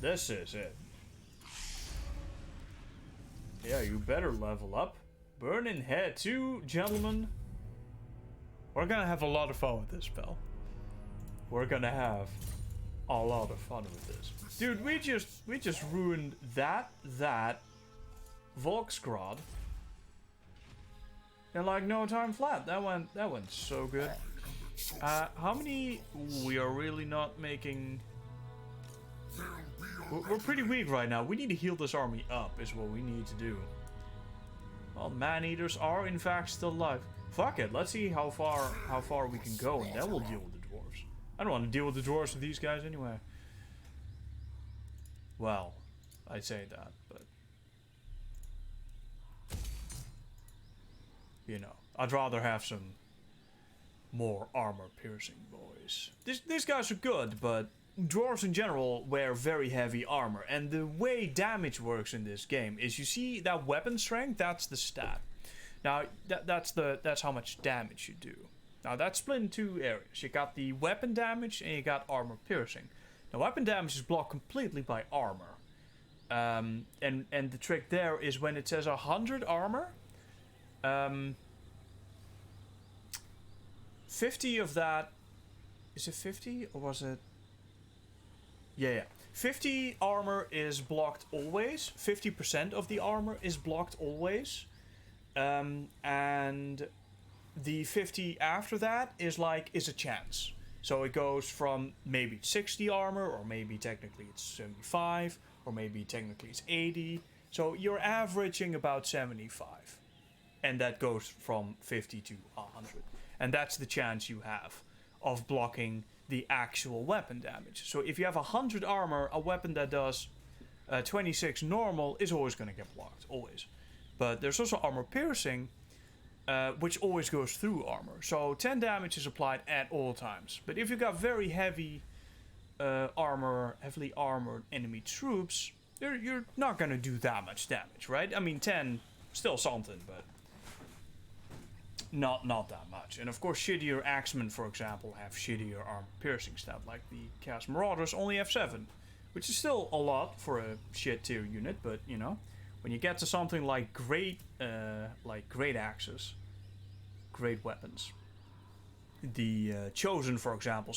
This is it. Yeah, you better level up. Burning head too, gentlemen. We're gonna have a lot of fun with this spell. We're gonna have a lot of fun with this. Dude, we just ruined that Volksgrad in like no time flat. That went so good. How many? We are really not making. We're pretty weak right now. We need to heal this army up, is what we need to do. Well, man-eaters are in fact still alive. Fuck it, let's see how far we can go, and then we'll deal with the dwarves. I don't want to deal with the dwarves with these guys anyway. Well, I'd say that, but you know, I'd rather have some more armor-piercing boys. These guys are good, but dwarves in general wear very heavy armor, and the way damage works in this game is, you see that weapon strength, that's the stat. Now that's how much damage you do. Now that's split in two areas. You got the weapon damage and you got armor piercing. Now weapon damage is blocked completely by armor, and the trick there is when it says 100 armor, 50 of that, is it 50 or was it? Yeah. 50 armor is blocked always. 50% of the armor is blocked always. And the 50 after that is a chance. So it goes from maybe 60 armor, or maybe technically it's 75, or maybe technically it's 80. So you're averaging about 75. And that goes from 50 to 100. And that's the chance you have of blocking the actual weapon damage. So if you have 100 armor, a weapon that does 26 normal is always going to get blocked, always. But there's also armor piercing, which always goes through armor. So 10 damage is applied at all times. But if you got very heavily armored enemy troops, you're not going to do that much damage, right? I mean, 10, still something, but not that much. And of course, shittier axemen, for example, have shittier armor piercing stat, like the Chaos Marauders only have 7, which is still a lot for a shit tier unit. But you know, when you get to something like great axes, great weapons, the Chosen, for example,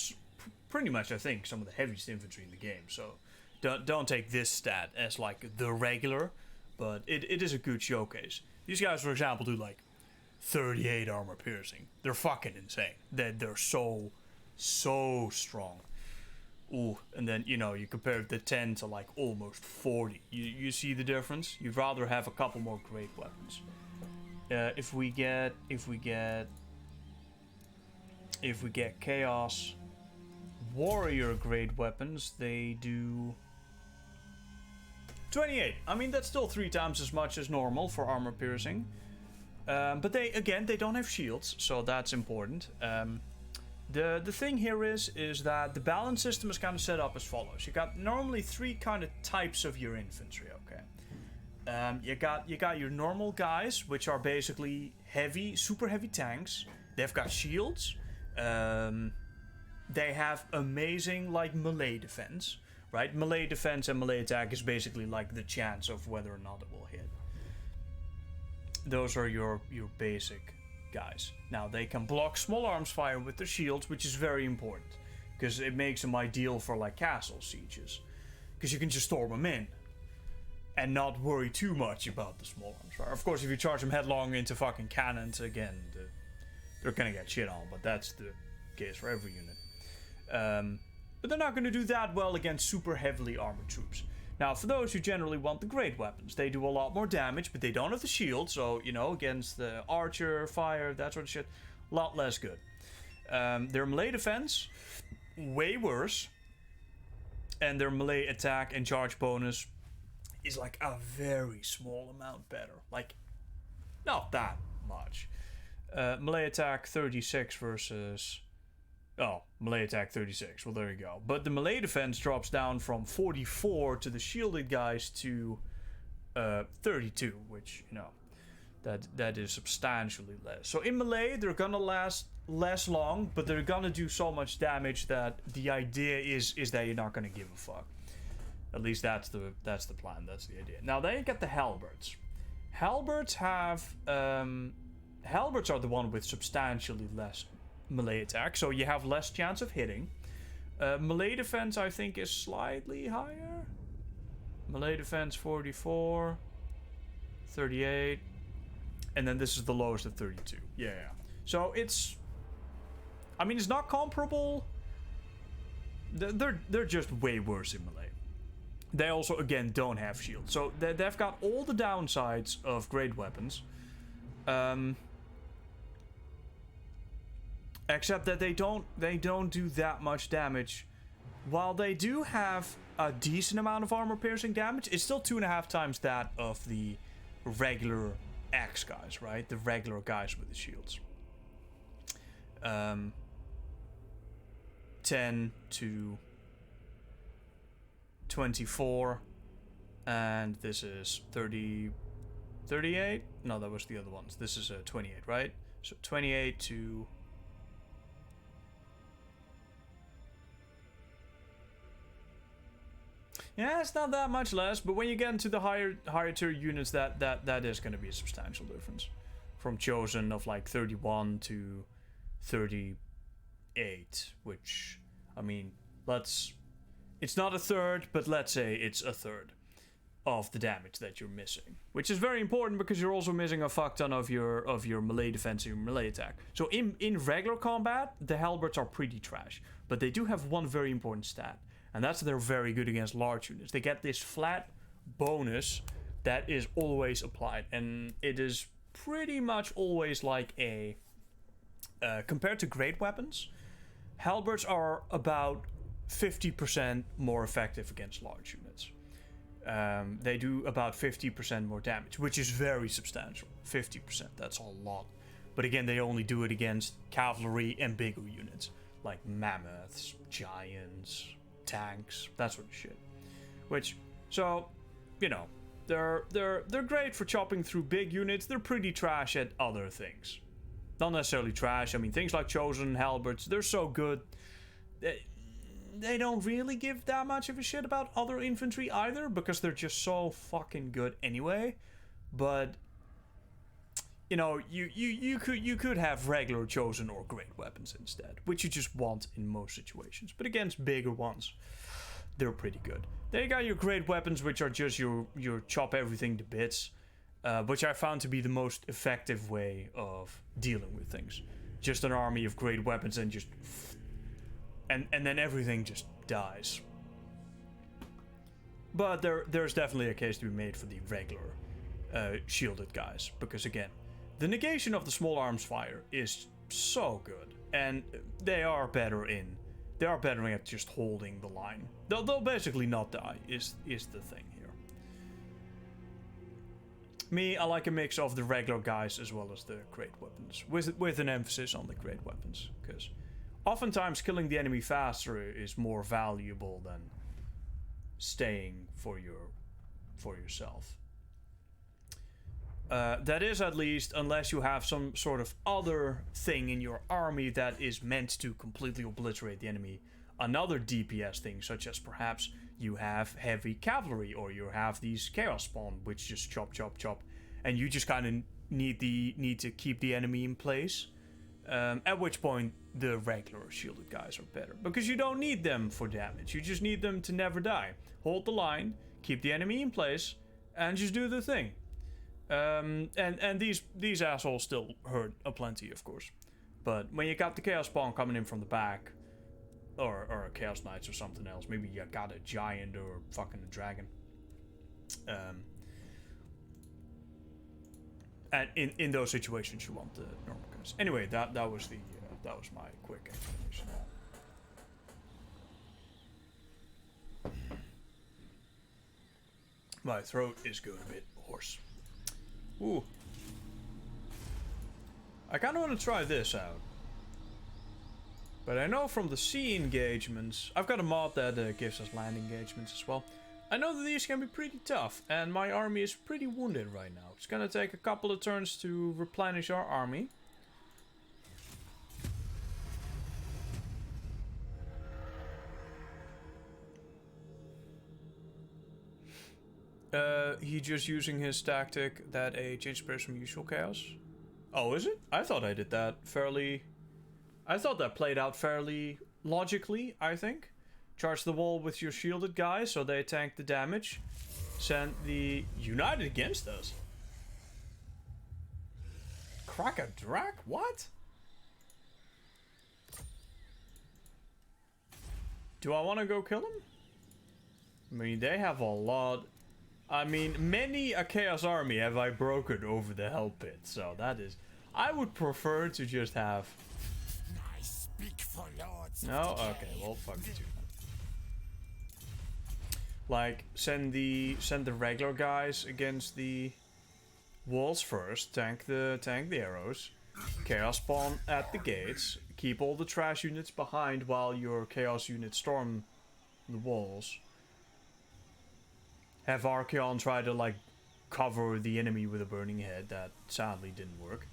pretty much I think some of the heaviest infantry in the game. So don't take this stat as like the regular, but it is a good showcase. These guys, for example, do like 38 armor piercing. They're fucking insane. They're so strong. Ooh, and then you know, you compare the 10 to like almost 40. You see the difference? You'd rather have a couple more great weapons. If we get Chaos Warrior great weapons, they do 28. I mean, that's still 3 times as much as normal for armor piercing. But they don't have shields, so that's important. The thing here is that the balance system is kind of set up as follows. You got normally 3 kind of types of your infantry, okay? You got your normal guys, which are basically super heavy tanks. They've got shields. They have amazing like melee defense, right? Melee defense and melee attack is basically like the chance of whether or not it will hit. Those are your basic guys. Now they can block small arms fire with their shields, which is very important because it makes them ideal for like castle sieges, because you can just storm them in and not worry too much about the small arms fire. Of course, if you charge them headlong into fucking cannons, again, they're gonna get shit on, but that's the case for every unit. But they're not gonna do that well against super heavily armored troops. Now, for those who generally want the great weapons, they do a lot more damage, but they don't have the shield, so, you know, against the archer, fire, that sort of shit, a lot less good. Their melee defense, way worse. And their melee attack and charge bonus is like a very small amount better. Like, not that much. Melee attack 36 versus... Oh, melee attack 36. Well, there you go. But the melee defense drops down from 44 to the shielded guys to 32, which, you know, that is substantially less. So in melee, they're gonna last less long, but they're gonna do so much damage that the idea is that you're not gonna give a fuck. At least that's the plan. That's the idea. Now then you get the halberds. Halberds have halberds are the one with substantially less melee attack, so you have less chance of hitting. Melee defense, I think, is slightly higher. Melee defense 44, 38, and then this is the lowest at 32. Yeah. So it's, I mean, it's not comparable. They're just way worse in melee. They also, again, don't have shield. So they've got all the downsides of great weapons. Except that they don't do that much damage. While they do have a decent amount of armor piercing damage, it's still 2.5 times that of the regular axe guys, right? The regular guys with the shields. 10 to 24, and this is 30, 38. No, that was the other ones. This is 28, right? So 28 to... Yeah, it's not that much less, but when you get into the higher tier units, that is going to be a substantial difference. From Chosen of like 31 to 38, which, I mean, it's not a third, but let's say it's a third of the damage that you're missing, which is very important because you're also missing a fuck ton of your melee defense and your melee attack. So in regular combat, the halberds are pretty trash, but they do have one very important stat, and that's they're very good against large units. They get this flat bonus that is always applied, and it is pretty much always like a compared to great weapons, halberds are about 50% more effective against large units. They do about 50% more damage, which is very substantial. 50%, that's a lot. But again, they only do it against cavalry and bigger units, like mammoths, giants, tanks, that sort of shit. Which, so, you know, they're great for chopping through big units. They're pretty trash at other things. Not necessarily trash. I mean, things like Chosen, halberds, they're so good. They don't really give that much of a shit about other infantry either, because they're just so fucking good anyway. But you know, you could have regular Chosen or great weapons instead, which you just want in most situations. But against bigger ones, they're pretty good. Then you got your great weapons, which are just your chop everything to bits, which I found to be the most effective way of dealing with things. Just an army of great weapons and just... And then everything just dies. But there's definitely a case to be made for the regular shielded guys. Because again, the negation of the small arms fire is so good. And they are better at just holding the line. They'll basically not die, is the thing here. Me, I like a mix of the regular guys as well as the great weapons. With an emphasis on the great weapons. Because oftentimes killing the enemy faster is more valuable than staying for yourself. That is, at least, unless you have some sort of other thing in your army that is meant to completely obliterate the enemy. Another DPS thing, such as perhaps you have heavy cavalry, or you have these chaos spawn, which just chop, chop, chop, and you just kind of need to keep the enemy in place. At which point the regular shielded guys are better, because you don't need them for damage. You just need them to never die. Hold the line, keep the enemy in place, and just do the thing. And these assholes still hurt aplenty, of course. But when you got the chaos spawn coming in from the back, or chaos knights or something else, maybe you got a giant or fucking a dragon. And in those situations, you want the normal guys. Anyway, that was my quick explanation. My throat is going a bit hoarse. Ooh. I kind of want to try this out. But I know from the sea engagements, I've got a mod that gives us land engagements as well. I know that these can be pretty tough, and my army is pretty wounded right now. It's gonna take a couple of turns to replenish our army. He just using his tactic that a change appears from usual chaos. Oh, is it? I thought I did that fairly... I thought that played out fairly logically, I think. Charge the wall with your shielded guys so they tank the damage. Send the... United against us? Crack a Drac? What? Do I want to go kill him? I mean, they have a lot... I mean, many a Chaos Army have I broken over the Hell Pit, so that is... I would prefer to just have... I speak for lords. No? Okay, well, fuck you too. Like, send the regular guys against the walls first, tank the arrows, Chaos spawn at the gates, keep all the trash units behind while your Chaos units storm the walls. Have Archeon try to, like, cover the enemy with a burning head. That sadly didn't work.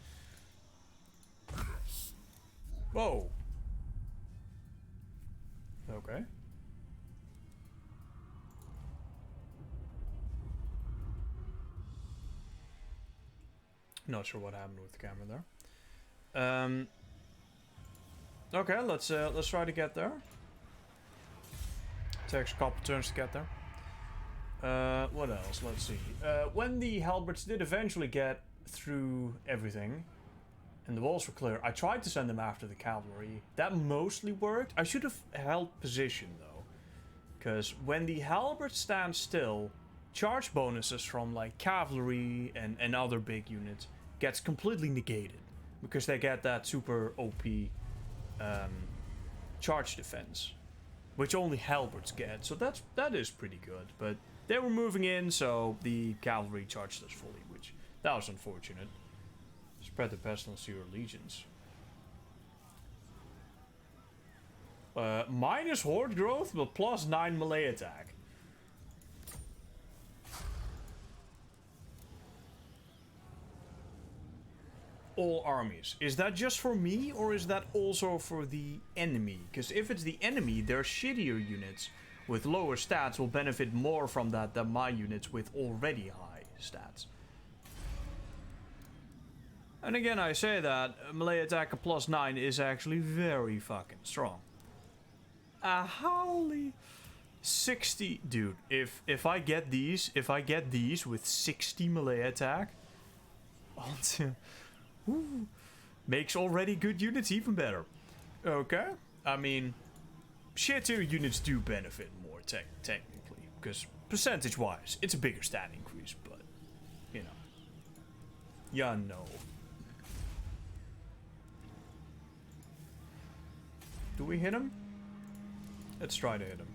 Whoa. Okay. Not sure what happened with the camera there. Okay, let's try to get there. Takes a couple turns to get there. What else? Let's see. When the halberds did eventually get through everything, and the walls were clear, I tried to send them after the cavalry. That mostly worked. I should have held position though, because when the halberds stand still, charge bonuses from like cavalry and other big units gets completely negated, because they get that super OP charge defense, which only halberds get. So that is pretty good, but they were moving in, so the cavalry charged us fully, which that was unfortunate. Spread the pestilence to your legions. Minus horde growth, but plus 9 melee attack. All armies. Is that just for me, or is that also for the enemy? Because if it's the enemy, their shittier units with lower stats will benefit more from that than my units with already high stats. And again, I say that melee attack of plus 9 is actually very fucking strong. Holy 60, dude. If I get these with 60 melee attack, makes already good units even better. Okay, I mean, shittier units do benefit more technically, because percentage-wise, it's a bigger stat increase, but you know, yeah, no. Do we hit him? Let's try to hit him.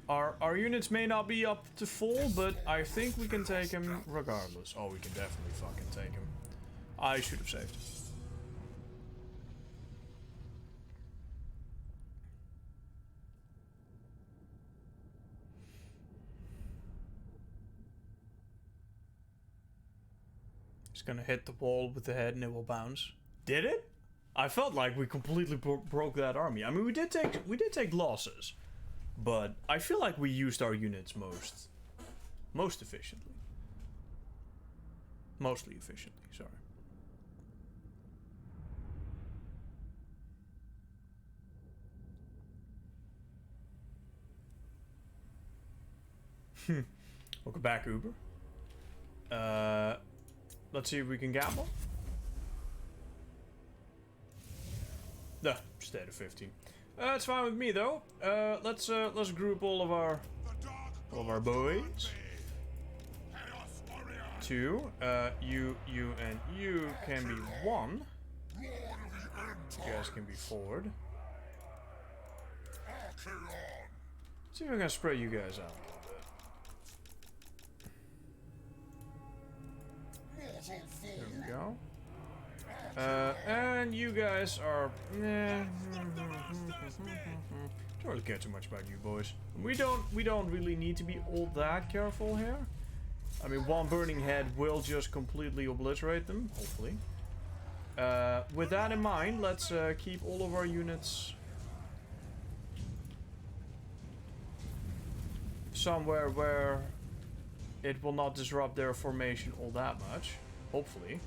Our units may not be up to full, but I think we can take him regardless. Oh, we can definitely fucking take him. I should have saved. It's gonna hit the wall with the head and it will bounce. Did it? I felt like we completely broke that army. I mean, we did take losses, but I feel like we used our units most efficiently. Mostly efficiently, sorry. Welcome back, Uber. Let's see if we can gamble. Nah, stayed at 15. It's fine with me though. Let's group all of our boys. 2. You and you can be 1. You guys can be forward. Let's see if I can spread you guys out a little bit. There we go. And you guys are... Don't really care too much about you boys. We don't really need to be all that careful here. I mean, one burning head will just completely obliterate them, hopefully. With that in mind, let's keep all of our units somewhere where it will not disrupt their formation all that much. Hopefully.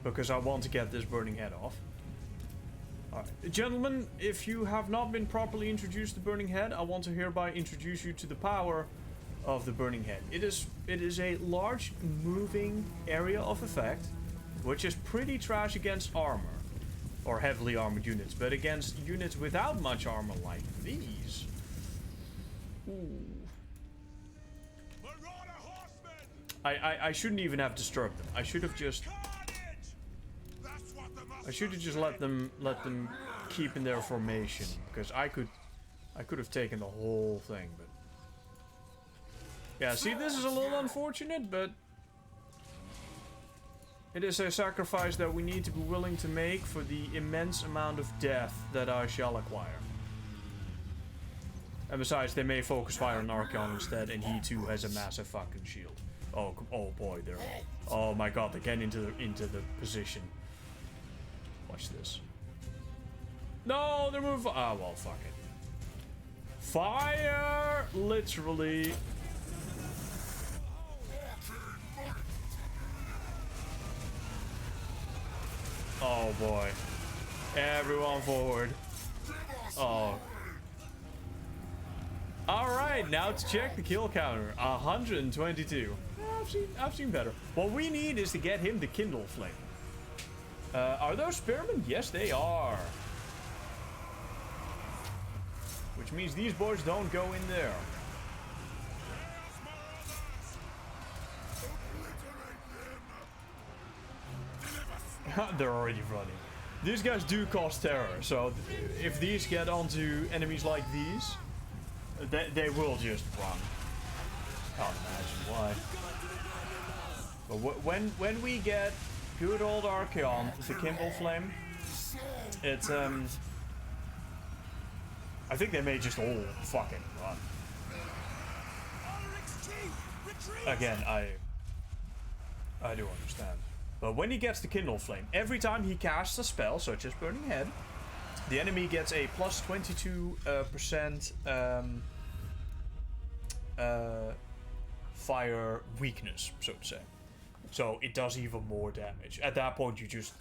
Because I want to get this burning head off. Alright. Gentlemen, if you have not been properly introduced to Burning Head, I want to hereby introduce you to the power of the Burning Head. It is a large moving area of effect, which is pretty trash against armor. Or heavily armored units, but against units without much armor like these. Ooh. I shouldn't even have disturbed them. I should have just let them keep in their formation, because I could have taken the whole thing, but yeah, see, this is a little unfortunate, but it is a sacrifice that we need to be willing to make for the immense amount of death that I shall acquire. And besides, they may focus fire on Archeon instead, and he too has a massive fucking shield. Oh boy, they're... Oh my god, they're getting into the position. Watch this. No, they're moving... Ah, well, fuck it. Fire! Literally. Oh boy. Everyone forward. Oh. Alright, now to check the kill counter. 122. I've seen better. What we need is to get him the Kindle Flame. Are those spearmen? Yes, they are. Which means these boys don't go in there. They're already running. These guys do cause terror, so if these get onto enemies like these, they will just run. Can't imagine why. But when we get good old Archeon with the Kindle Flame, it's I think they may just all fucking run. Again, I do understand. But when he gets the Kindle Flame, every time he casts a spell, such as Burning Head, the enemy gets a plus 22% fire weakness, so to say. So it does even more damage. At that point, you just...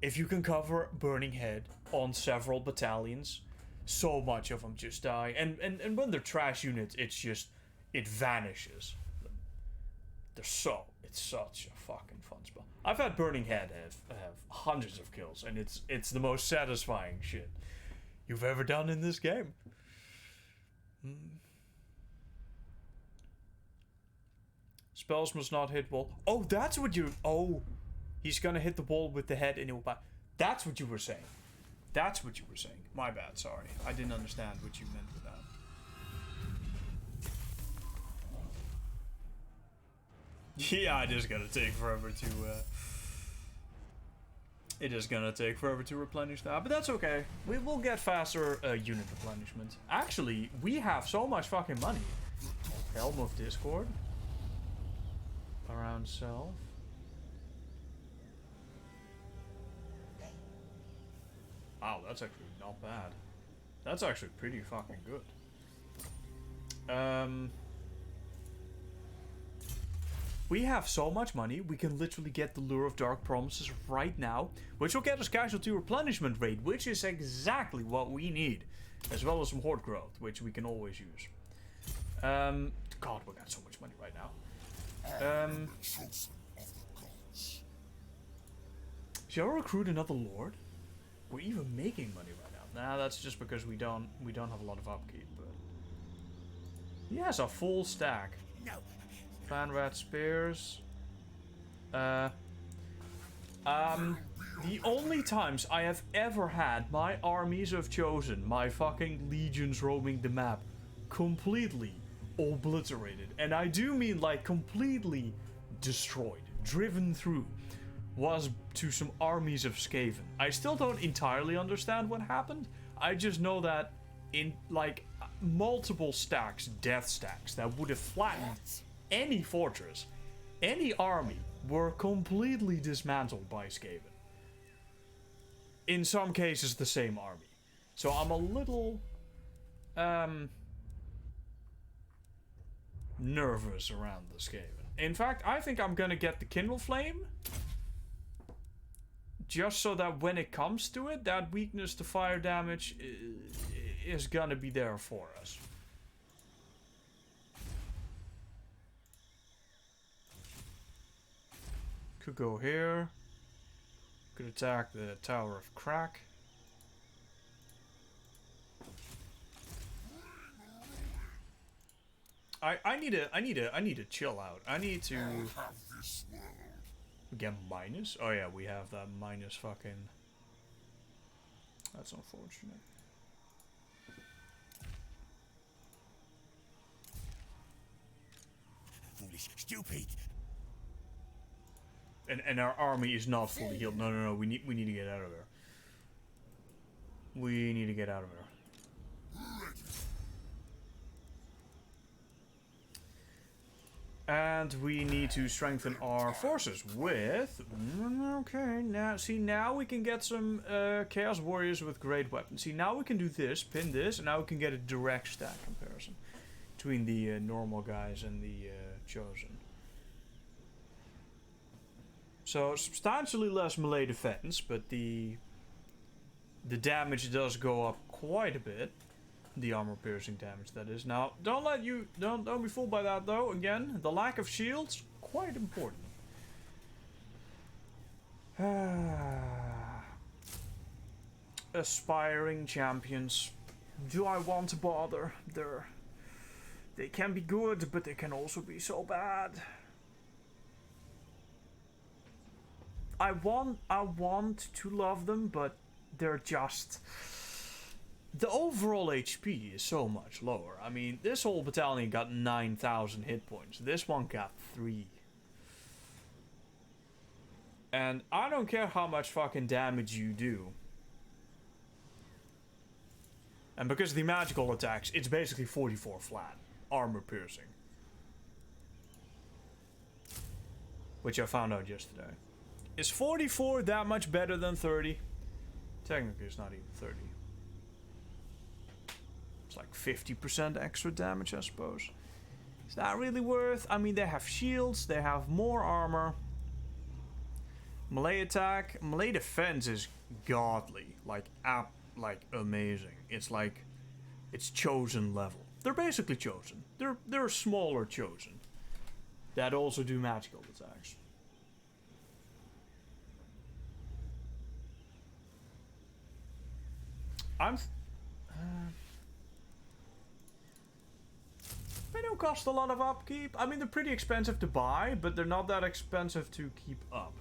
If you can cover Burning Head on several battalions, so much of them just die. And when they're trash units, it's just... It vanishes. It's such a fucking fun spell. I've had Burning Head have hundreds of kills, and it's the most satisfying shit you've ever done in this game. Spells must not hit wall. Oh, that's what you... Oh, he's gonna hit the wall with the head and it will... That's what you were saying. That's what you were saying. My bad, sorry. I didn't understand what you meant with that. Yeah, it is gonna take forever to... It is gonna take forever to replenish that, but that's okay. We will get faster unit replenishment. Actually, we have so much fucking money. Helm of Discord. Around self. Wow, that's actually not bad. That's actually pretty fucking good. We have so much money, we can literally get the Lure of Dark Promises right now, which will get us casualty replenishment rate, which is exactly what we need. As well as some Horde growth, which we can always use. God, we got so much money right now. Shall we recruit another Lord? We're even making money right now. Nah, that's just because we don't have a lot of upkeep, but... He has a full stack. No. Fan Rat Spears. The only times I have ever had my armies of Chosen, my fucking legions roaming the map, completely obliterated, and I do mean like completely destroyed, driven through, was to some armies of Skaven. I still don't entirely understand what happened. I just know that in like multiple stacks, death stacks, that would have flattened any fortress, any army, were completely dismantled by Skaven. In some cases, the same army. So I'm a little nervous around the Skaven. In fact, I think I'm gonna get the Kindle Flame. Just so that when it comes to it, that weakness to fire damage is gonna be there for us. Could go here. Could attack the Tower of Crack. I need to chill out. I need to get minus. Oh yeah, we have that minus fucking. That's unfortunate. Foolish, stupid. And our army is not fully healed. No. We need to get out of there. We need to get out of there. And we need to strengthen our forces with... Okay, now we can get some Chaos Warriors with great weapons. See, now we can do this, pin this, and now we can get a direct stat comparison between the normal guys and the Chosen. So, substantially less melee defense, but the damage does go up quite a bit. The armor piercing damage, that is. Now, don't be fooled by that though. Again, the lack of shields, quite important. Aspiring champions. Do I want to bother? They can be good, but they can also be so bad. I want to love them, but they're just... The overall HP is so much lower. I mean, this whole battalion got 9,000 hit points. This one got 3. And I don't care how much fucking damage you do. And because of the magical attacks, it's basically 44 flat. Armor piercing. Which I found out yesterday. Is 44 that much better than 30? Technically, it's not even 30. It's like 50% extra damage, I suppose. Is that really worth? I mean, they have shields, they have more armor. Melee attack, melee defense is godly, like amazing. It's like it's Chosen level. They're basically Chosen. They're smaller Chosen that also do magical attacks. They don't cost a lot of upkeep. I mean, they're pretty expensive to buy, but they're not that expensive to keep up.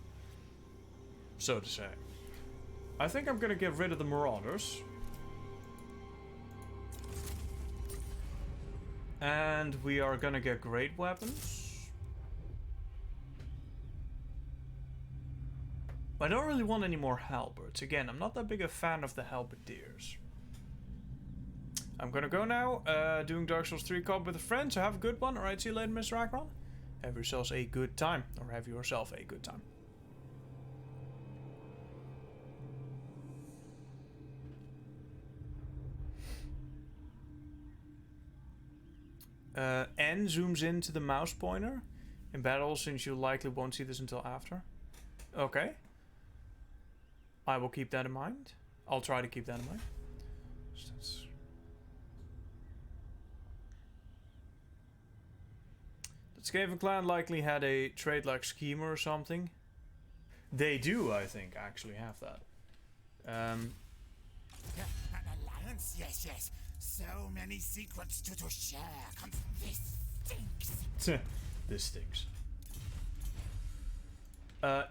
So to say. I think I'm gonna get rid of the Marauders. And we are gonna get great weapons. I don't really want any more halberds. Again, I'm not that big a fan of the halberdiers. I'm gonna go now, doing Dark Souls 3 co-op with a friend, so have a good one. Alright, see you later, Mr. Akron. Have yourselves a good time. Or have yourself a good time. N zooms into the mouse pointer in battle, since you likely won't see this until after. Okay. I will keep that in mind. I'll try to keep that in mind. The Skaven clan likely had a trait like Schemer or something. They do, I think, actually have that. An alliance? Yes. So many secrets to share. This stinks. This stinks.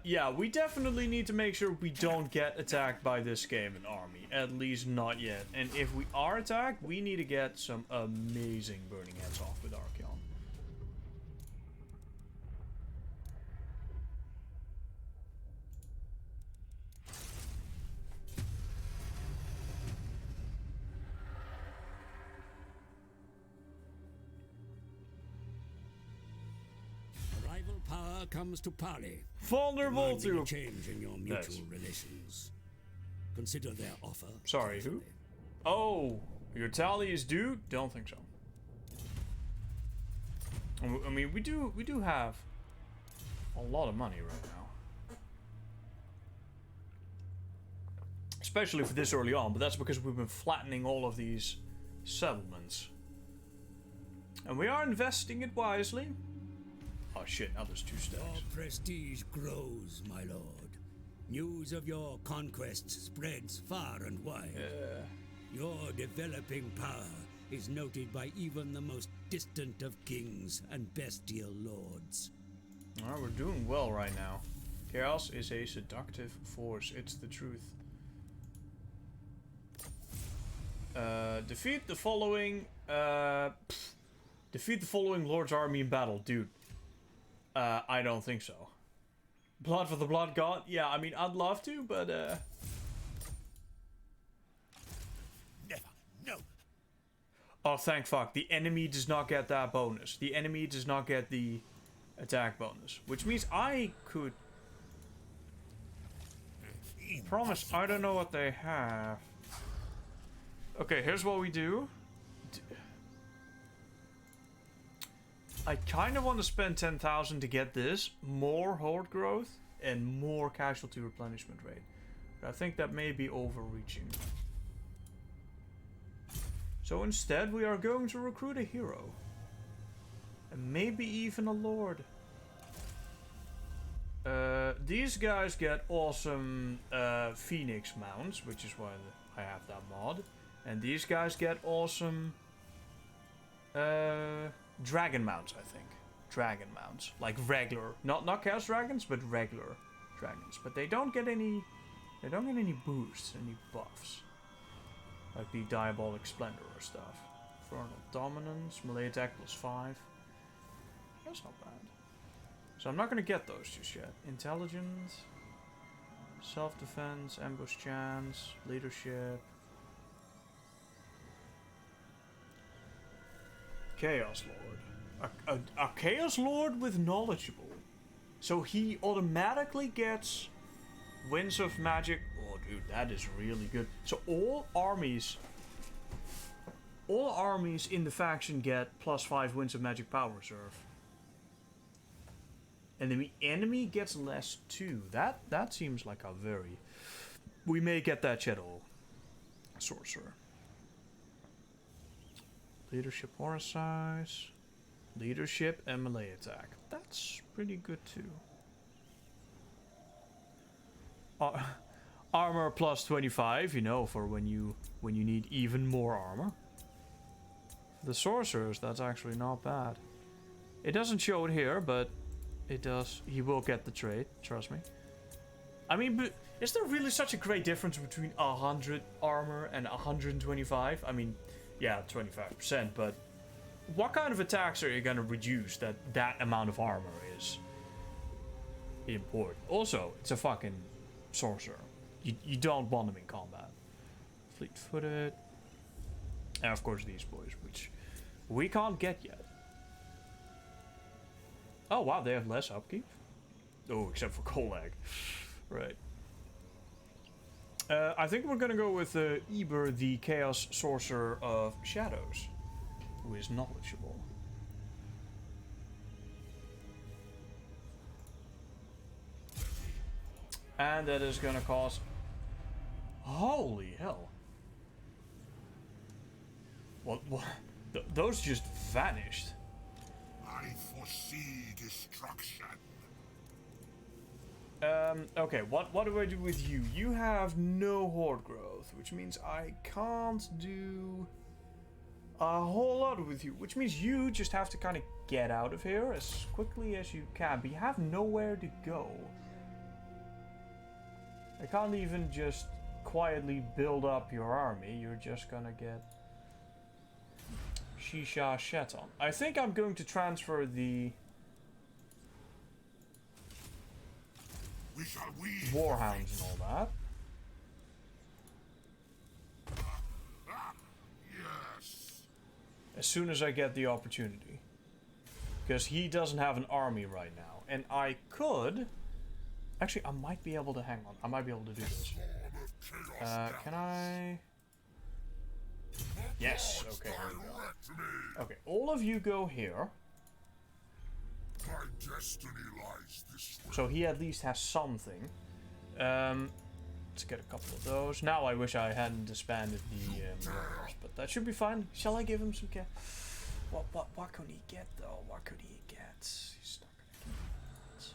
Yeah, we definitely need to make sure we don't get attacked by this Skaven army. At least not yet. And if we are attacked, we need to get some amazing burning heads off with Archeon. Power comes to parley. Vulnerable to a change in your mutual relations. Consider their offer. Sorry, carefully. who? Oh, your tally is due? Don't think so. I mean, we do have a lot of money right now. Especially for this early on, but that's because we've been flattening all of these settlements. And we are investing it wisely. Oh shit, now there's 2 stacks. Your prestige grows, my lord. News of your conquests spreads far and wide. Your developing power is noted by even the most distant of kings and bestial lords. Alright, we're doing well right now. Chaos is a seductive force, it's the truth. Defeat the following Lord's army in battle, dude. I don't think so. Blood for the Blood God? Yeah, I mean, I'd love to, but Never. No. oh, thank fuck. The enemy does not get that bonus. The enemy does not get the attack bonus. Which means I could... Promise, I don't know what they have. Okay, here's what we do. I kind of want to spend 10,000 to get this. More horde growth and more casualty replenishment rate. But I think that may be overreaching. So instead we are going to recruit a hero. And maybe even a lord. These guys get awesome Phoenix mounts, which is why I have that mod. And these guys get awesome dragon mounts, I think. Dragon mounts. Like regular. Not chaos dragons, but regular dragons. But they don't get any boosts, any buffs. Like the Diabolic Splendor or stuff. Infernal Dominance, melee attack +5. That's not bad. So I'm not gonna get those just yet. Intelligence, self-defense, ambush chance, leadership. Chaos Lord. A Chaos Lord with knowledgeable. So he automatically gets Winds of Magic. Oh dude, that is really good. So all armies in the faction get +5 Winds of Magic Power Reserve. And the enemy gets less too. That seems like a very... We may get that Shadow Sorcerer. Leadership aura size. Leadership and melee attack. That's pretty good too. Armor +25, you know, for when you need even more armor. The sorcerers, that's actually not bad. It doesn't show it here, but it does. He will get the trait, trust me. I mean, but is there really such a great difference between 100 armor and 125? I mean, yeah, 25%, but what kind of attacks are you gonna reduce that amount of armor is important? Also, it's a fucking sorcerer. You don't want them in combat. Fleet-footed. And of course these boys, which we can't get yet. Oh wow, they have less upkeep? Oh, except for Kolag. Right. I think we're gonna go with Eber, the Chaos Sorcerer of Shadows, who is knowledgeable. And that is gonna cost... Holy hell. What? Those just vanished. I foresee destruction. Okay, what do I do with you? You have no horde growth, which means I can't do a whole lot with you, which means you just have to kind of get out of here as quickly as you can, but you have nowhere to go. I can't even just quietly build up your army, you're just gonna get Shisha Sheton. I think I'm going to transfer the Warhounds and all that. Yes. As soon as I get the opportunity. Because he doesn't have an army right now. And I could... Actually, I might be able to... Hang on. I might be able to do this. Can I... Yes. Okay, here we go. Okay, all of you go here. My destiny lies this way. So he at least has something. Let's get a couple of those. Now I wish I hadn't disbanded the warriors, but that should be fine. Shall I give him some cash? What could he get though? What could he get? He's not gonna get it.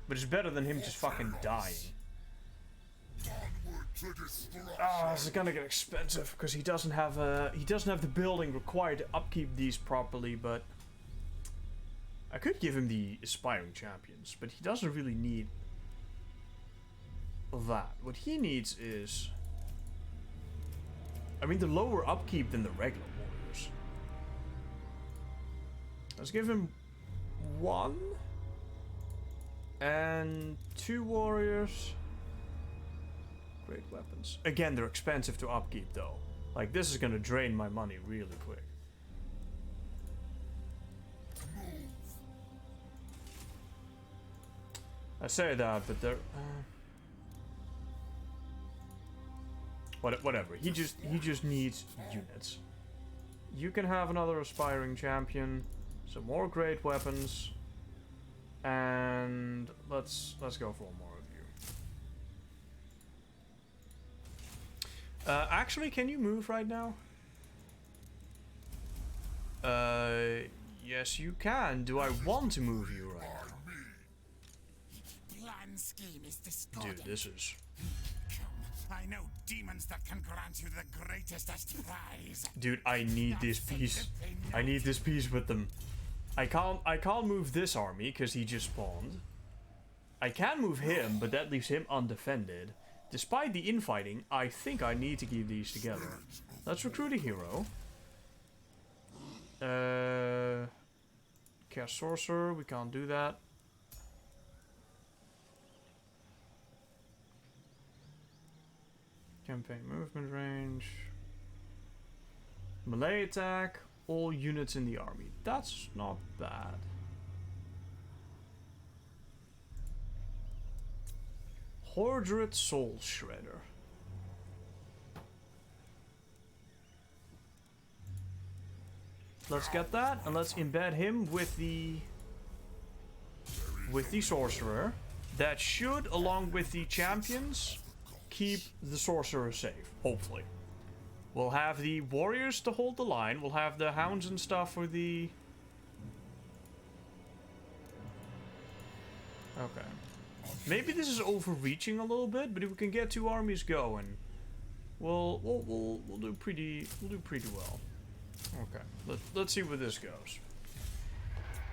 But it's better than him just fucking dying. Oh, this is gonna get expensive because he doesn't have the building required to upkeep these properly. But I could give him the aspiring champions, but he doesn't really need that. What he needs is, I mean, the lower upkeep than the regular warriors. Let's give him 1 and 2 warriors. Great weapons. Again, they're expensive to upkeep though. Like, this is gonna drain my money really quick. I say that, but they're whatever. He just needs units. You can have another aspiring champion, some more great weapons, and let's go for more of you. Actually, can you move right now? Yes, you can. Do I want to move you right now? Plan scheme is discordant. Dude, this is. I know demons that can grant you the greatest prize. Dude, I need this piece. I need this piece with them. I can't move this army because he just spawned. I can move him, but that leaves him undefended. Despite the infighting, I think I need to keep these together. Let's recruit a hero. Cast Sorcerer, we can't do that. Campaign movement range. Melee attack. All units in the army. That's not bad. Hordred Soul Shredder. Let's get that, and let's embed him with the sorcerer. That should, along with the champions, keep the sorcerer safe, hopefully. We'll have the warriors to hold the line. We'll have the hounds and stuff for the... Okay. Maybe this is overreaching a little bit, but if we can get 2 armies going, we'll do pretty well. Okay, let's see where this goes.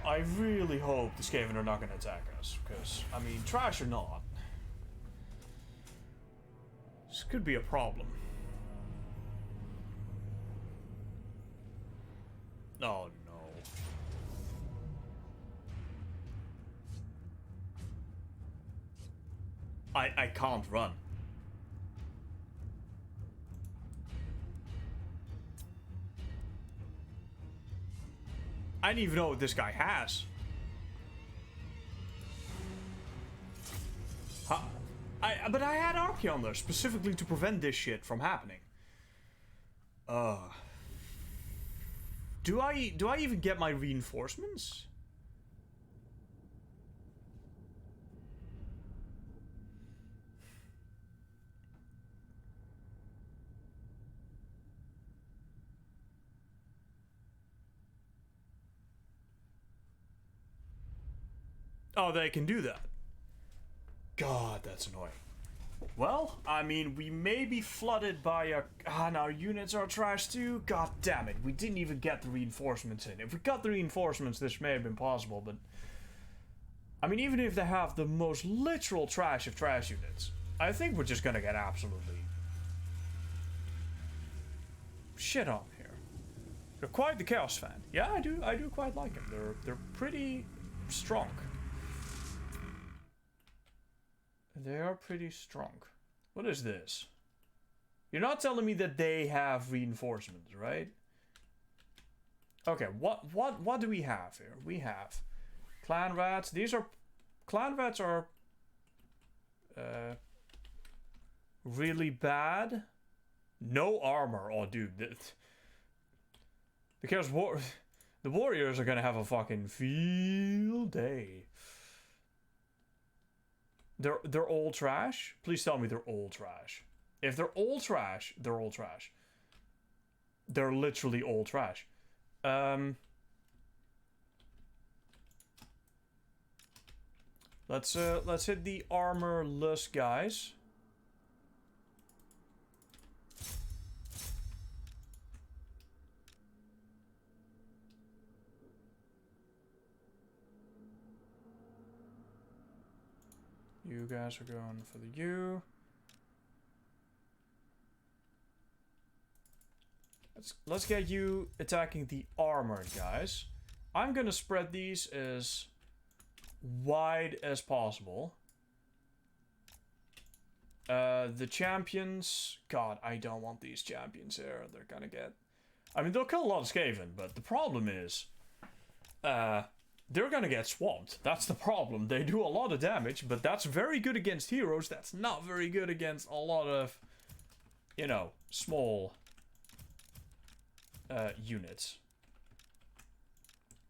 I really hope the Skaven are not going to attack us, because, I mean, trash or not, this could be a problem. Oh no. I can't run. I don't even know what this guy has. But I had Archeon there specifically to prevent this shit from happening. Do I even get my reinforcements? Oh, they can do that. God, that's annoying. Well, I mean, we may be flooded by a... and our units are trash too? God damn it, we didn't even get the reinforcements in. If we got the reinforcements, this may have been possible, but... I mean, even if they have the most literal trash of trash units, I think we're just gonna get absolutely... shit on here. They're quite the Chaos fan. Yeah, I do quite like them. They're pretty strong. They are pretty strong. What is this? You're not telling me that they have reinforcements, right? Okay, what do we have here? We have clan rats. These are clan rats are really bad. No armor. Oh, dude, the The warriors are gonna have a fucking field day. They're all trash? Please tell me they're all trash. If they're all trash, they're all trash. They're literally all trash. Let's hit the armorless guys. You guys are going for the U. Let's get you attacking the armored guys. I'm gonna spread these as wide as possible. The champions, God, I don't want these champions here. They're gonna get, I mean, they'll kill a lot of Skaven, but the problem is, they're gonna get swamped. That's the problem. They do a lot of damage, but that's very good against heroes. That's not very good against a lot of, you know, small units.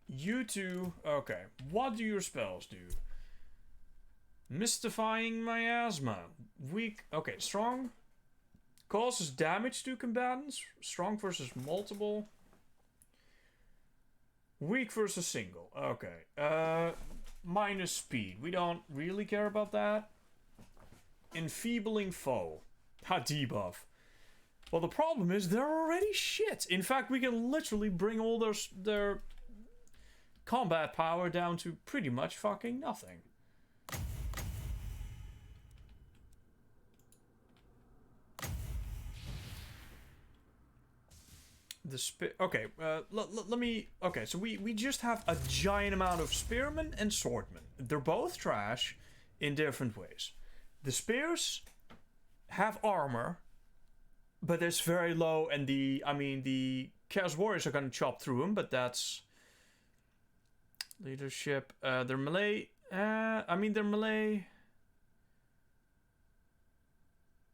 You two, okay. What do your spells do? Mystifying miasma. Weak, okay, strong. Causes damage to combatants. Strong versus multiple. Weak versus single. Okay. Minus speed. We don't really care about that. Enfeebling foe. Ha, debuff. Well, the problem is they're already shit. In fact, we can literally bring all their combat power down to pretty much fucking nothing. Okay, let me... Okay, so we just have a giant amount of spearmen and swordmen. They're both trash in different ways. The spears have armor, but it's very low, and the Chaos Warriors are gonna chop through them, but that's... Leadership, they're melee... they're melee...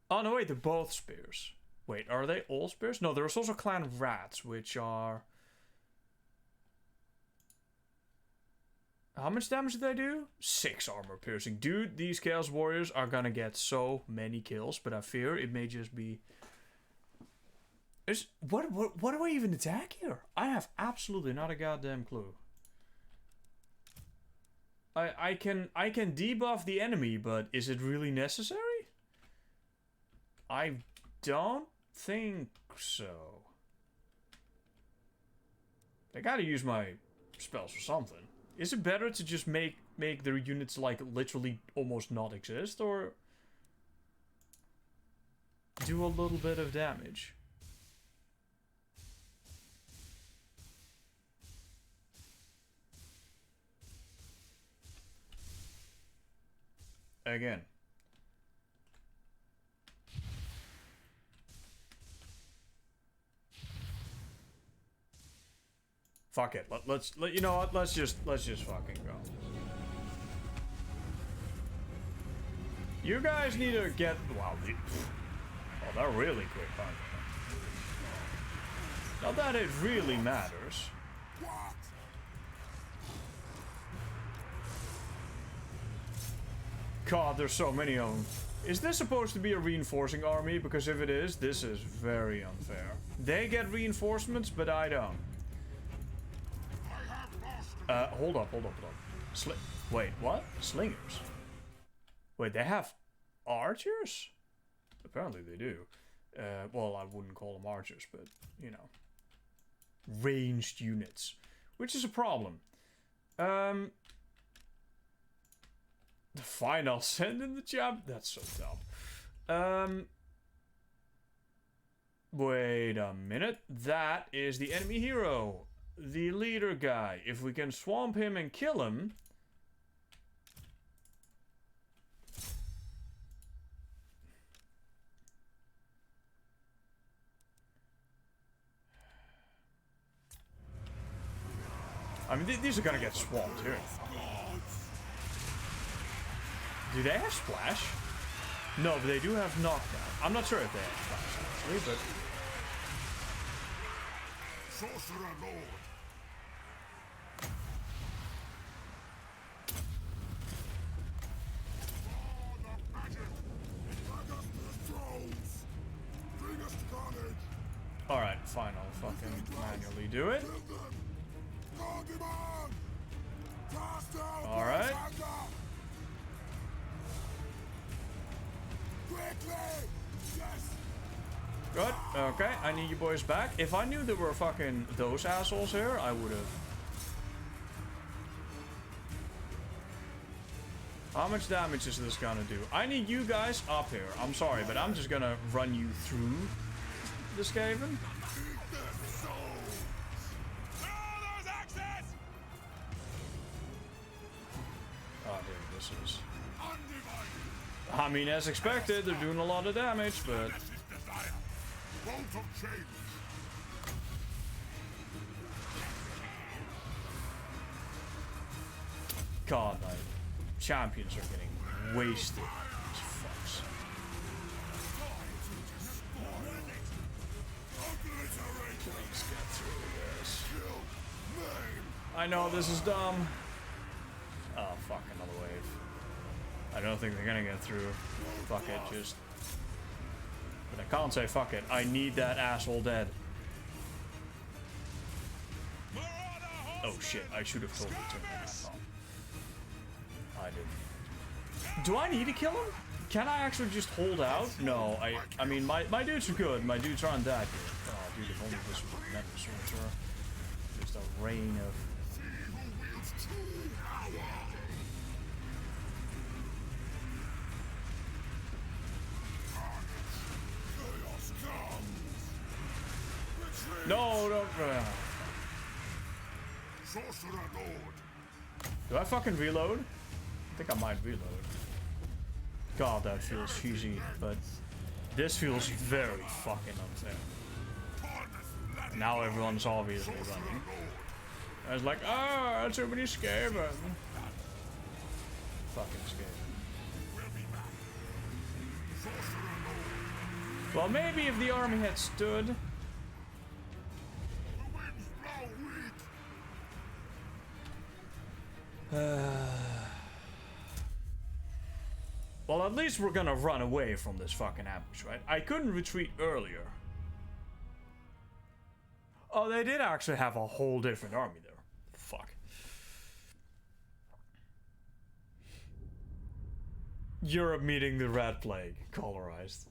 Oh, no, wait, they're both spears. Wait, are they all spears? No, there's also clan rats, which are... How much damage do they do? 6 armor piercing. Dude, these Chaos Warriors are gonna get so many kills, but I fear it may just be... What do I even attack here? I have absolutely not a goddamn clue. I can debuff the enemy, but is it really necessary? I don't think so. I gotta use my spells for something. Is it better to just make their units like literally almost not exist, or do a little bit of damage? Again. Fuck it. You know what? Let's just fucking go. You guys need to get... Wow. Oh, they're really quick, aren't they? Not that it really matters. God, there's so many of them. Is this supposed to be a reinforcing army? Because if it is, this is very unfair. They get reinforcements, but I don't. Hold up. Wait, what? Slingers? Wait, they have archers? Apparently they do. Well, I wouldn't call them archers, but, you know. Ranged units. Which is a problem. Fine, I'll send in the champ. That's so dumb. Wait a minute. That is the enemy hero. The leader guy. If we can swamp him and kill him... I mean, these are gonna get swamped here. Do they have splash? No, but they do have knockdown. I'm not sure if they have splash, actually, but... Sorcerer Lord. fucking manually do it. Alright. Good. Okay, I need you boys back. If I knew there were fucking those assholes here, I would have. How much damage is this gonna do? I need you guys up here. I'm sorry, but I'm just gonna run you through this cave-in. Oh, dude, this is... I mean, as expected, they're doing a lot of damage, but... God, my champions are getting wasted. These fucks. Please get through this. I know this is dumb. Oh, fuck, another wave. I don't think they're gonna get through. Fuck it, just... But I can't say fuck it. I need that asshole dead. Oh shit, I should have totally turned that off. I didn't. Do I need to kill him? Can I actually just hold out? No, I mean, my dudes are good. My dudes aren't that good. Oh, dude, if only this was a metal sorcerer. Just a rain of... No, don't. Do I fucking reload? I think I might reload. God, that feels cheesy, but this feels very fucking unfair. Now everyone's obviously running. I was like, ah, too many Skaven. Fucking Skaven. Well, maybe if the army had stood. Well, at least we're gonna run away from this fucking ambush, right? I couldn't retreat earlier. Oh, they did actually have a whole different army there. Fuck. Europe meeting the Red Plague. Colorized.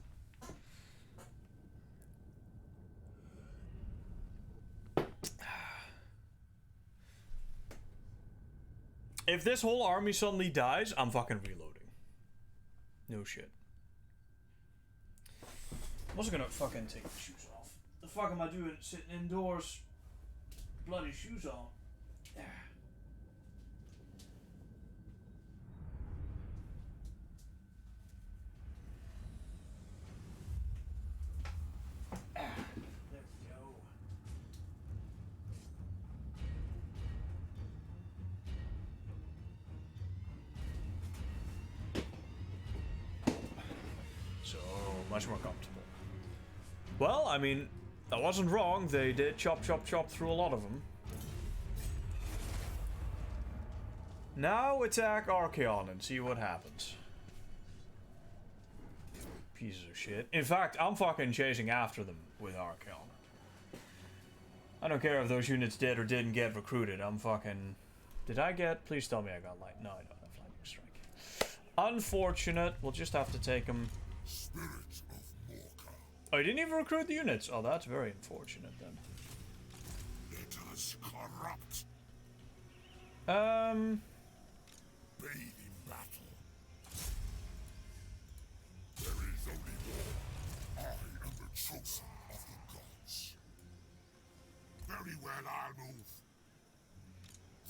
If this whole army suddenly dies, I'm fucking reloading. No shit. I'm also gonna fucking take my shoes off. The fuck am I doing sitting indoors? Bloody shoes on. Much more comfortable. Well, I mean, I wasn't wrong. They did chop through a lot of them. Now attack Archaon and see what happens. Pieces of shit. In fact, I'm fucking chasing after them with Archaon. I don't care if those units did or didn't get recruited. I'm fucking... Did I get... Please tell me I got light. No, I don't have lightning strike. Unfortunate. We'll just have to take them... Oh, you didn't even recruit the units. Oh, that's very unfortunate then. Let us corrupt. Bathe in battle. There is only war. I am the chosen of the gods. Very well, I'll move.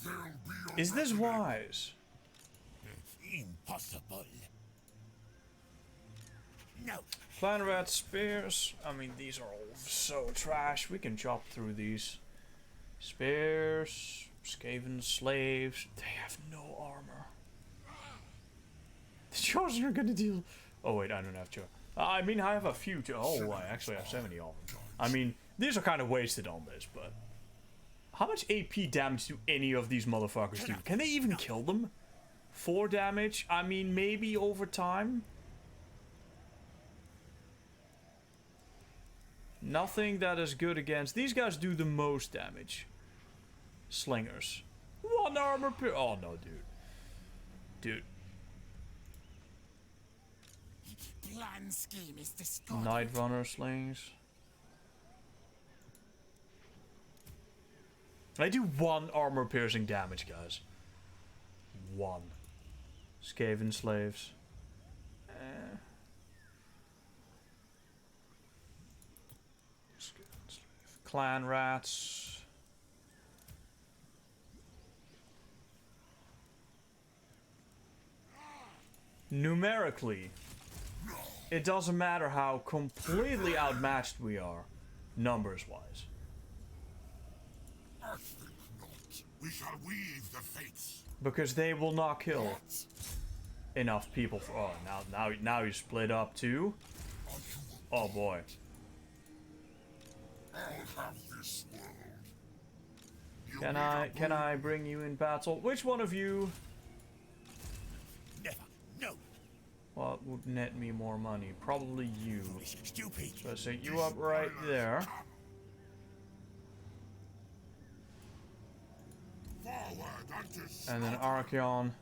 There'll be Is this wise? It's impossible. No. Clan Rat Spears. I mean, these are all so trash. We can chop through these. Spears. Skaven slaves. They have no armor. The Chosen are gonna deal... Oh wait, I don't have to. I mean, I have a few to... Oh, I actually have 70 of them. I mean, these are kind of wasted on this, but... How much AP damage do any of these motherfuckers do? Can they even kill them? 4 damage? I mean, maybe over time? Nothing that is good against... These guys do the most damage. Slingers. 1 armor per... Oh, no, dude. Dude. Plan scheme is discarded. Night Runner slings. I do 1 armor piercing damage, guys. 1. Skaven slaves. Skaven slave. Clan rats. Numerically, it doesn't matter how completely outmatched we are, numbers-wise. I think not. We shall weave the fates. Because they will not kill enough people for... Oh, now you split up too? Oh boy. I'll have this world. Can I bring you in battle? Which one of you... Never. No. What would net me more money? Probably you. Stupid. So I set you up right there. Forward unto And then Archeon.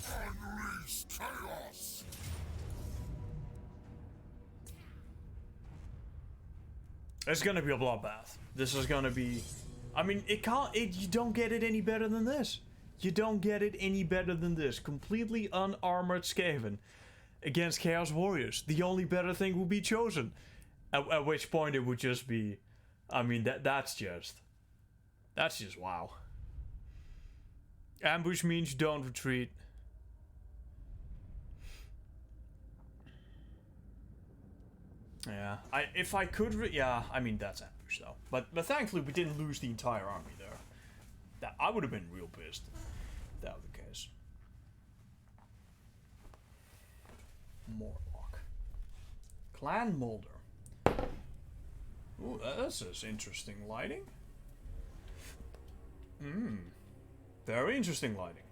unleash chaos. It's gonna be a bloodbath. This is gonna be... I mean, you don't get it any better than this. You don't get it any better than this. Completely unarmored Skaven against Chaos Warriors. The only better thing will be chosen. At which point it would just be... I mean, that's just wow. Ambush means you don't retreat. Yeah, if I could, yeah, I mean that's ambush though. But thankfully we didn't lose the entire army there. I would have been real pissed if that were the case. Morlock, Clan Molder. Ooh, this is interesting lighting. Very interesting lighting.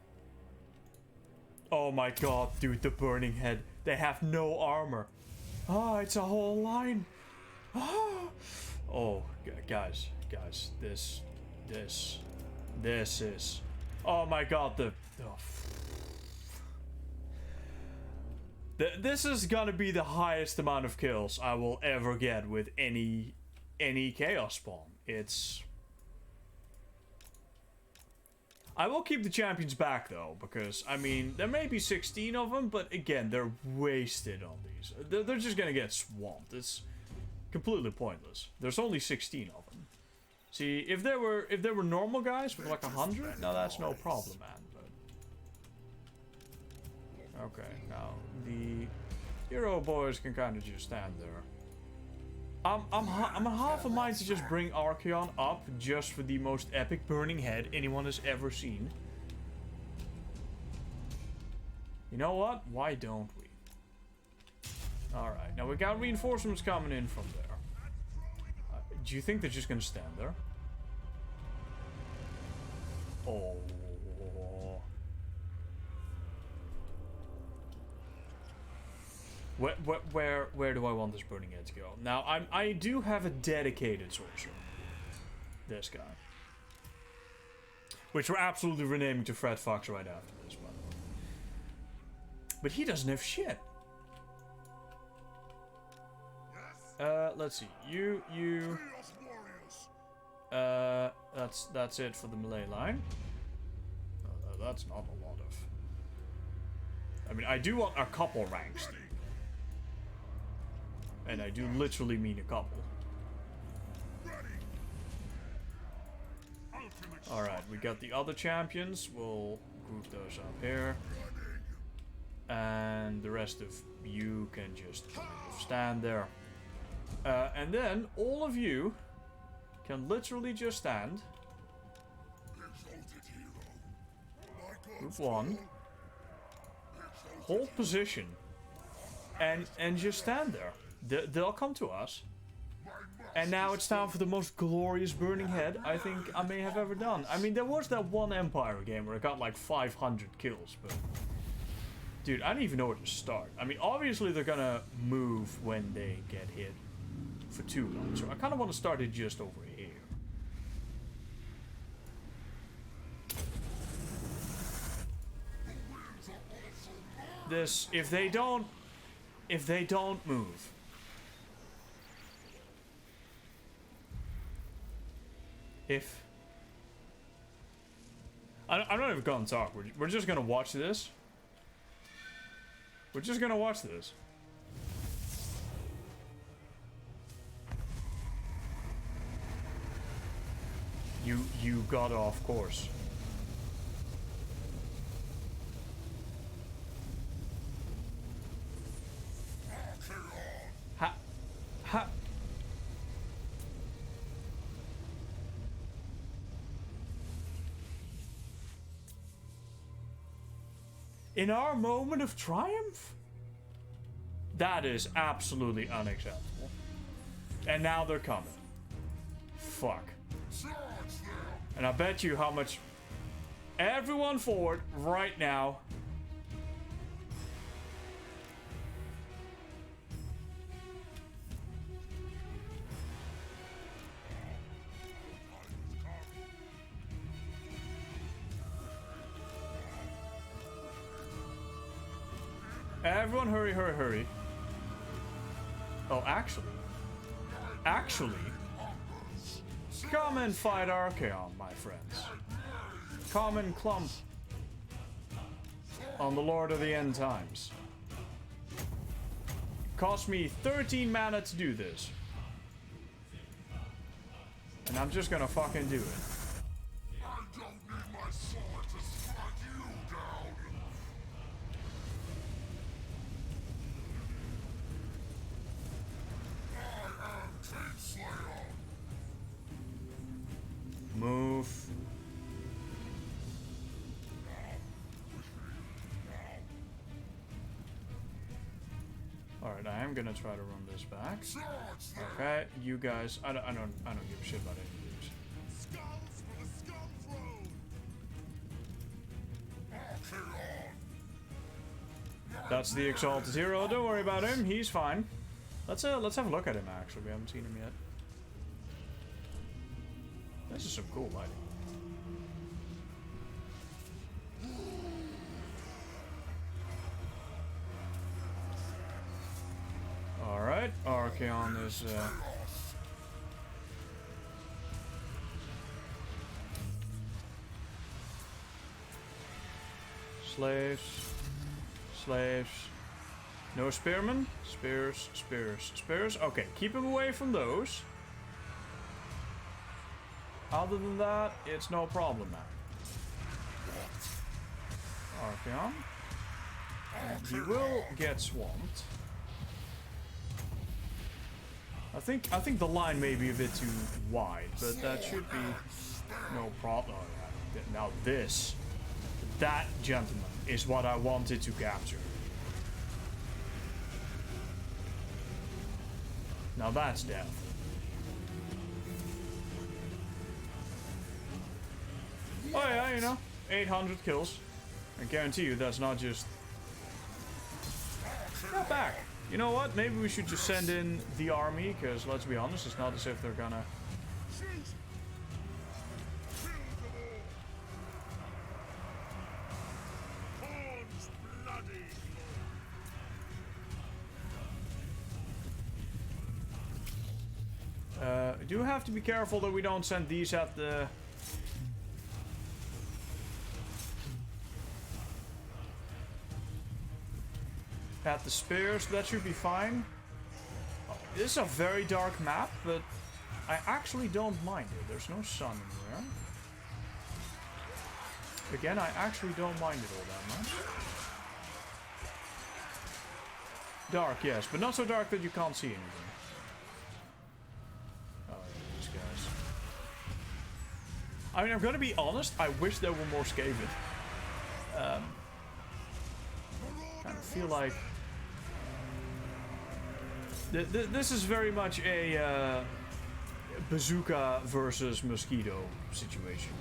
Oh my god, dude, the Burning Head. They have no armor. Oh, it's a whole line. Oh, guys, this is... Oh my god, this is gonna be the highest amount of kills I will ever get with any Chaos Spawn. It's... I will keep the champions back though, because, I mean, there may be 16 of them, but again, they're wasted on these. They're just gonna get swamped. It's completely pointless. There's only 16 of them. See, if there were normal guys with like 100, now that's no problem, man. But... Okay, now the hero boys can kind of just stand there. I'm a half a mind to just bring Archeon up just for the most epic Burning Head anyone has ever seen. You know what? Why don't we? Alright, now we got reinforcements coming in from there. Do you think they're just gonna stand there? Oh. Where do I want this Burning Head to go? Now, I do have a dedicated sorcerer. This guy. Which we're absolutely renaming to Fred Fox right after this one. But he doesn't have shit. Let's see. You. That's it for the melee line. That's not a lot of... I mean, I do want a couple ranks. And I do literally mean a couple. Alright, we got the other champions. We'll group those up here. And the rest of you can just stand there. And then all of you can literally just stand. Group 1. Hold position. And just stand there. They'll come to us. And now it's time for the most glorious Burning Head I think I may have ever done. I mean, there was that one Empire game where I got like 500 kills, but... Dude, I don't even know where to start. I mean, obviously they're gonna move when they get hit for too long. So I kind of want to start it just over here. This, if they don't move. I don't even gonna talk. We're just gonna watch this. We're just gonna watch this. You got off course. Ha. In our moment of triumph? That is absolutely unacceptable. And now they're coming. Fuck. And I bet you how much... Everyone forward right now. Everyone hurry, hurry, hurry. Oh, actually, come and fight Archaon, my friends. Come and clump on the Lord of the End Times. Cost me 13 mana to do this. And I'm just gonna fucking do it. I don't need my sword to strike you down. I am King Slayer. Move. Alright, I am gonna try to run this back. Okay, you guys, I don't give a shit about any of these. Skulls for the Skull Throne. That's the Exalted Hero. Don't worry about him. He's fine. Let's have a look at him. Actually, we haven't seen him yet. This is some cool lighting. All right, Archaon is. Slaves. No spearmen? Spears. Okay, keep him away from those. Other than that, it's no problem now. Archaon. He will get swamped. I think the line may be a bit too wide, but that should be no problem. Oh, yeah. Now that gentleman is what I wanted to capture. Now that's death. Oh yeah, you know, 800 kills. I guarantee you that's not just... Not back. You know what? Maybe we should just send in the army, because let's be honest, it's not as if they're gonna... I do have to be careful that we don't send these at the... spears. That should be fine. Oh, this is a very dark map, but I actually don't mind it. There's no sun in here. Again, I actually don't mind it all that much. Dark, yes, but not so dark that you can't see anything. Oh, yeah, these guys. I mean, I'm gonna be honest, I wish there were more Skaven. Kind of feel like... This is very much a bazooka versus mosquito situation.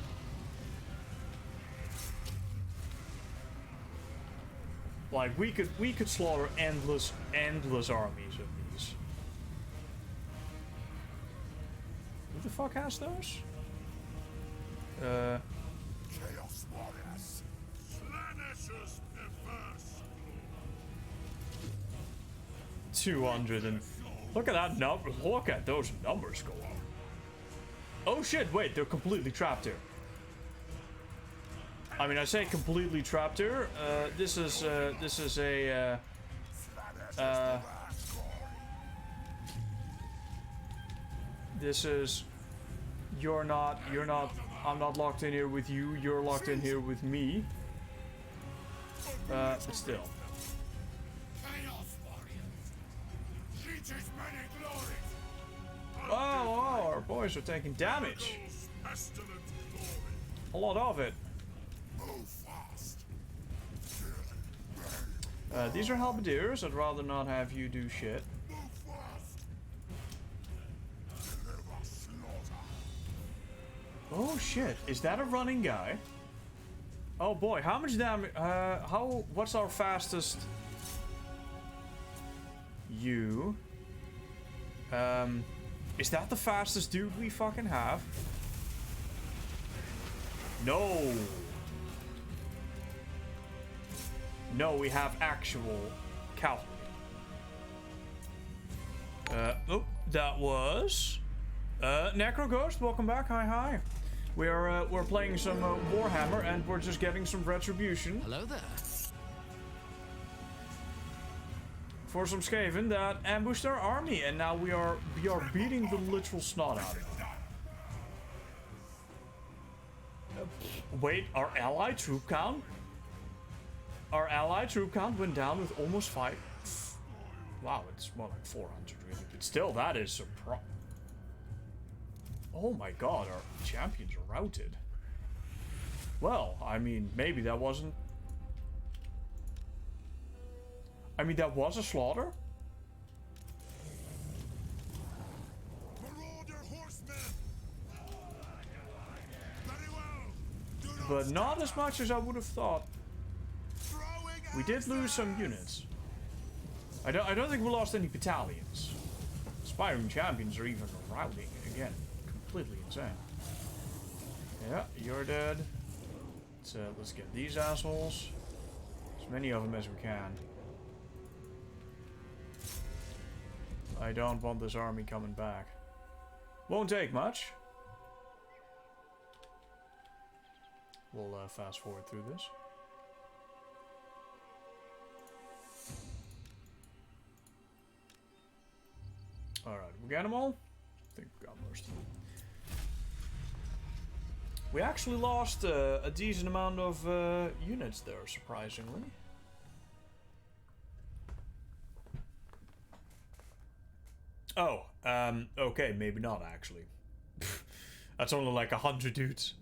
Like we could slaughter endless armies of these. the fuck has those? Chaos Warriors. Slanishers perverse. 200 and... Look at that number. Look at those numbers go up. Oh shit, wait, they're completely trapped here. I mean, I say completely trapped here. This is a... this is... You're not... I'm not locked in here with you. You're locked in here with me. But still. Oh, our boys are taking damage. A lot of it. These are halberdiers. I'd rather not have you do shit. Oh shit, is that a running guy? Oh boy, how much damage? What's our fastest? You. Is that the fastest dude we fucking have? No. No, we have actual cavalry. Oh, that was Necro Ghost. Welcome back. Hi. We're playing some Warhammer, and we're just getting some retribution. Hello there. For some Skaven that ambushed our army, and now we are beating the literal snot out of them. Wait, our ally troop count? Our ally troop count went down with almost 5. Wow, it's more like 400 really, but still, that is surprise. Oh my god, our champions are routed. Well, I mean, maybe that wasn't... I mean, that was a slaughter. But not as much as I would have thought. We did lose some units. I don't think we lost any battalions. Aspiring champions are even routing again. Completely insane. Yeah, you're dead. Let's get these assholes. As many of them as we can. I don't want this army coming back. Won't take much. We'll fast forward through this. Alright, we got them all? I think we got most of them. We actually lost a decent amount of units there, surprisingly. Oh, okay, maybe not actually. That's only like 100 dudes.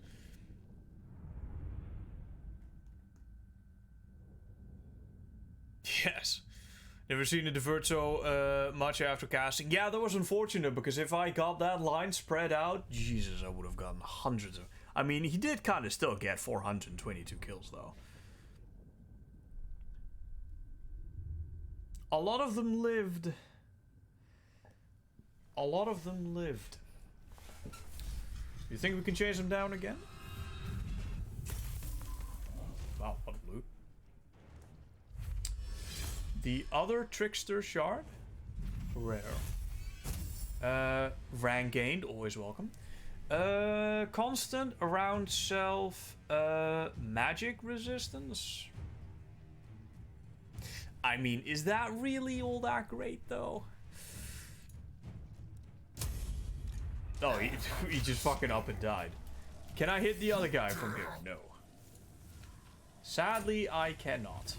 Yes. Never seen it divert so much after casting. Yeah, that was unfortunate, because if I got that line spread out, Jesus, I would have gotten hundreds of... I mean, he did kind of still get 422 kills, though. A lot of them lived. A lot of them lived. You think we can chase them down again? Wow, what a loot. The other Trickster Shard? Rare. Rank gained, always welcome. Constant around self magic resistance. I mean, is that really all that great though? Oh, he just fucking up and died. Can I hit the other guy from here? No. Sadly, I cannot.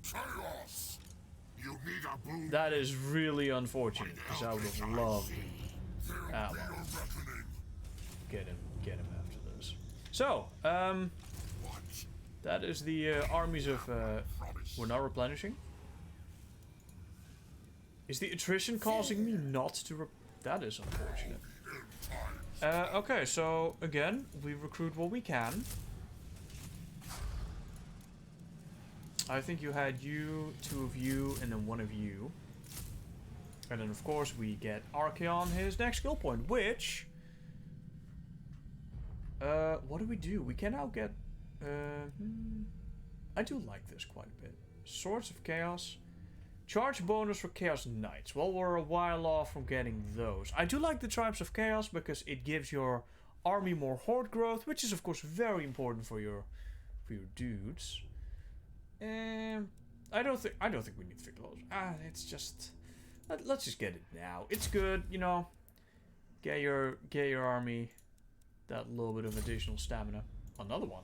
Chaos. You need a boon. That is really unfortunate, because I would have loved... Ah, well. Get him after this. So, that is the armies of... we're not replenishing. Is the attrition causing me not to that is unfortunate. Okay, so, again, we recruit what we can. I think you had you, 2 of you, and then 1 of you. And then of course we get Archeon his next skill point, which... what do we do? We can now get... I do like this quite a bit. Swords of Chaos. Charge bonus for Chaos Knights. Well, we're a while off from getting those. I do like the Tribes of Chaos because it gives your army more horde growth, which is of course very important for your dudes. I don't think we need to fix those. It's just let's just get it now. It's good, you know. Get your army that little bit of additional stamina. Another one.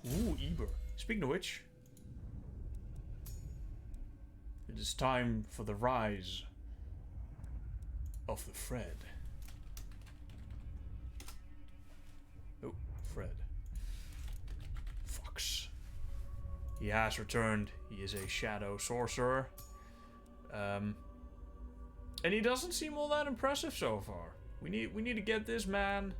Ooh, Eber. Speaking of which, it is time for the rise of the Fred. Oh, Fred. Fox. He has returned. He is a shadow sorcerer. And he doesn't seem all that impressive so far. We need to get this man.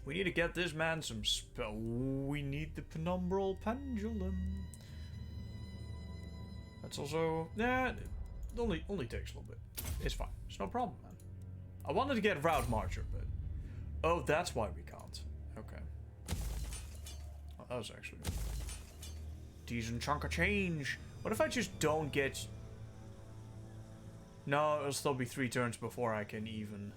We need to get this man some spell. We need the penumbral pendulum. That's also... Nah, it only takes a little bit. It's fine. It's no problem, man. I wanted to get Route Marcher, but... Oh, that's why we can't. Okay. Oh, that was actually a decent chunk of change. What if I just don't get... No, it'll still be 3 turns before I can even...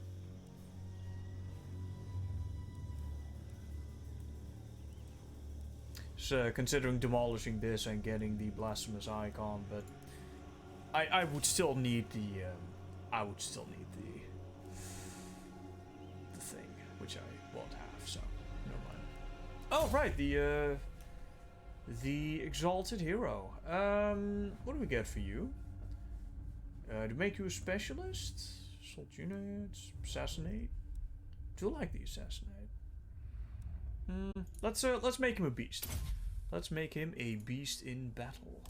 Considering demolishing this and getting the blasphemous icon, but I would still need the the thing, which I won't have, so never mind. Oh right, the exalted hero. What do we get for you? To make you a specialist, assault units, assassinate. Do like the assassinate. Let's make him a beast. Let's make him a beast in battle.